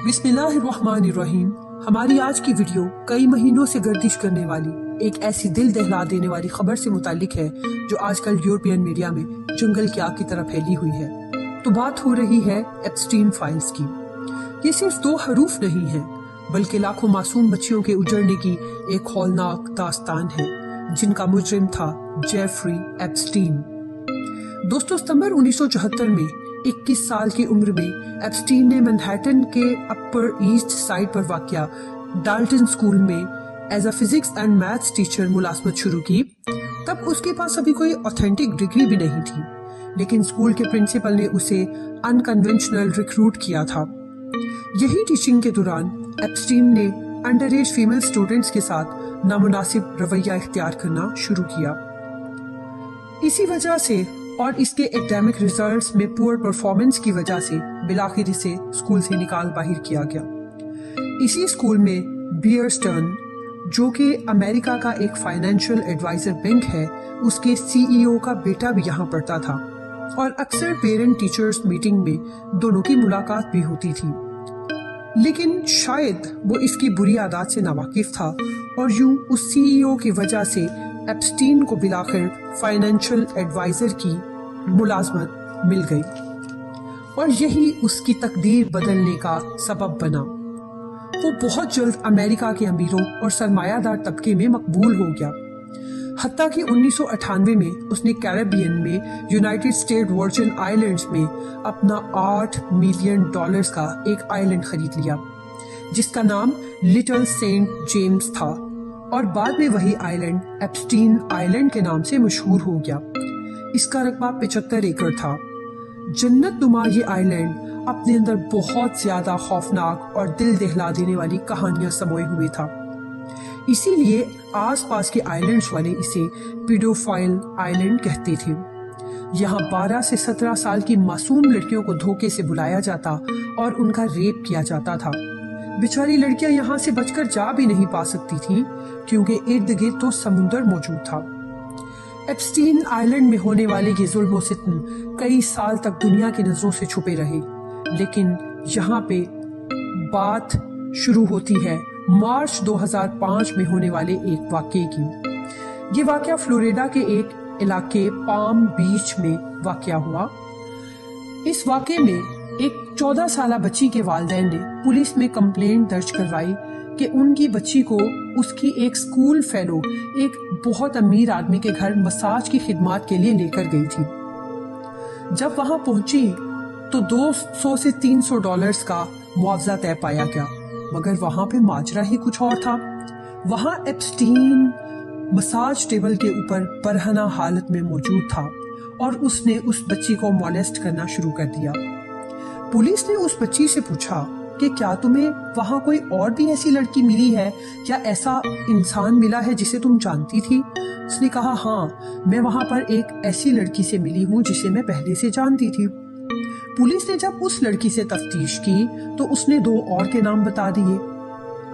बिस्मिल्लाहिर्रहमानिर्रहीम। हमारी आज की वीडियो कई महीनों से गर्दिश करने वाली एक ऐसी दिल दहला देने वाली खबर से मुतालिक है जो आजकल यूरोपियन मीडिया में जंगल की आग की तरह फैली हुई है। तो बात हो रही है एप्स्टीन फाइल्स की। ये सिर्फ 2 हरूफ नहीं है, बल्कि लाखों मासूम बच्चियों के उजड़ने की एक हौलनाक दास्तान है, जिनका मुजरिम था जेफरी एप्स्टीन। दोस्तों, सितंबर 1974 में 21 साल की उम्र में एप्स्टीन ने मैनहट्टन के अपर ईस्ट साइड पर वाक़या डाल्टन स्कूल में as a physics and maths teacher मुलाजमत शुरू की। तब उसके पास अभी कोई ऑथेंटिक डिग्री भी नहीं थी, लेकिन स्कूल के प्रिंसिपल ने उसे अनकन्वेंशनल रिक्रूट किया था। यही टीचिंग के दौरान एप्स्टीन ने अंडर एज फीमेल स्टूडेंट्स के साथ नामुनासिब रवैया इख्तियार करना शुरू किया। इसी वजह से और इसके एकेडमिक रिजल्ट्स में पुअर परफॉर्मेंस की वजह से बिलाखिर इसे स्कूल से निकाल बाहर किया गया। इसी स्कूल में बियर स्टर्न, जो कि अमेरिका का एक फाइनेंशियल एडवाइजर बैंक है, उसके सीईओ का बेटा भी यहाँ पढ़ता था और अक्सर पेरेंट टीचर्स मीटिंग में दोनों की मुलाकात भी होती थी। लेकिन शायद वो इसकी बुरी आदत से नावाकिफ था और यूं उस सीईओ की वजह से एप्स्टीन को बिलाखिर फाइनेंशियल एडवाइजर की मुलाजमत मिल गई और यही उसकी तकदीर बदलने का सबब बना। वो बहुत जल्द अमेरिका के अमीरों और सरमायादार तबके में मकबूल हो गया। हत्ता कि 1998 में उसने कैरेबियन में यूनाइटेड स्टेट वर्जिन आइलैंड्स में अपना $8 मिलियन का एक आइलैंड खरीद लिया, जिसका नाम लिटिल सेंट जेम्स था, और बाद में वही आइलैंड एप्स्टीन आइलैंड के नाम से मशहूर हो गया। इसका रकबा 75 एकड़ था। जन्नत नुमा ये आइलैंड अपने अंदर बहुत ज्यादा खौफनाक और दिल दहला देने वाली कहानियां समोए हुए था। इसीलिए आसपास के आइलैंड्स वाले इसे पीडोफाइल आइलैंड कहते थे। यहाँ 12 से 17 साल की मासूम लड़कियों को धोखे से बुलाया जाता और उनका रेप किया जाता था। बेचारी लड़कियां यहाँ से बचकर जा भी नहीं पा सकती थीं, क्योंकि इर्द गिर्द तो समुंदर मौजूद था। एप्स्टीन आइलैंड में होने वाले ये जुल्म सितम कई साल तक दुनिया की नजरों से छुपे रहे, लेकिन यहाँ पे बात शुरू होती है मार्च 2005 में होने वाले एक वाकये की। ये वाकया फ्लोरिडा के एक इलाके पाम बीच में वाकया हुआ। इस वाकये में एक 14 साला बच्ची के वालिदैन ने पुलिस में कंप्लेंट दर्ज करवाई कि उनकी बच्ची को उसकी एक स्कूल फेलो एक बहुत अमीर आदमी के घर मसाज की खिदमत के लिए लेकर गई थी। जब वहां पहुंची तो $200 से $300 का मुआवजा तय पाया गया, मगर वहां पे माजरा ही कुछ और था। वहां एप्स्टीन मसाज टेबल के ऊपर बरहना हालत में मौजूद था और उसने उस बच्ची को मॉलेस्ट करना शुरू कर दिया। पुलिस ने उस बच्ची से पूछा कि क्या तुम्हें वहाँ कोई और भी ऐसी लड़की मिली है या ऐसा इंसान मिला है जिसे तुम जानती थी? उसने कहा, हाँ, मैं वहाँ पर एक ऐसी लड़की से मिली हूँ जिसे मैं पहले से जानती थी। पुलिस ने जब उस लड़की से तफ्तीश की तो उसने 2 और के नाम बता दिए।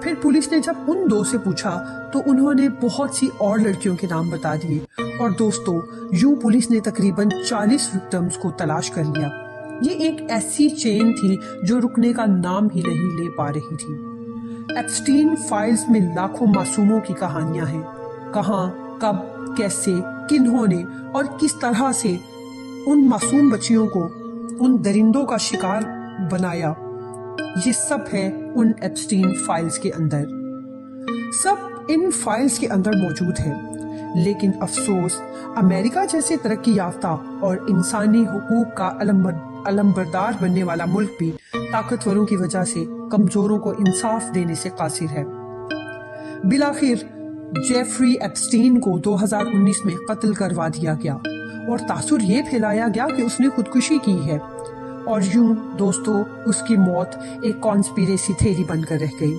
फिर पुलिस ने जब उन 2 से पूछा तो उन्होंने बहुत सी और लड़कियों के नाम बता दिए। और दोस्तों, यूं पुलिस ने तकरीबन 40 विक्टिम्स को तलाश कर लिया। ये एक ऐसी चेन थी जो रुकने का नाम ही नहीं ले पा रही थी। एप्स्टीन फाइल्स में लाखों मासूमों की कहानियां हैं। कहां, कब, कैसे, किन्होंने और किस तरह से उन मासूम बच्चियों को उन दरिंदों का शिकार बनाया, ये सब है उन एप्स्टीन फाइल्स के अंदर। सब इन फाइल्स के अंदर मौजूद है। लेकिन अफसोस, अमेरिका जैसे तरक्की याफ्ता और इंसानी हुकूक का अलमबरदार बनने वाला मुल्क भी ताकतवरों की वजह से कमजोरों को इंसाफ देने से कासिर है। बिलाखिर जेफरी एप्स्टीन को 2019 में कत्ल करवा दिया गया और तासुर ये फैलाया गया कि उसने खुदकुशी की है। और यूं दोस्तों, उसकी मौत एक कॉन्स्पिरेसी थ्योरी बनकर रह गई।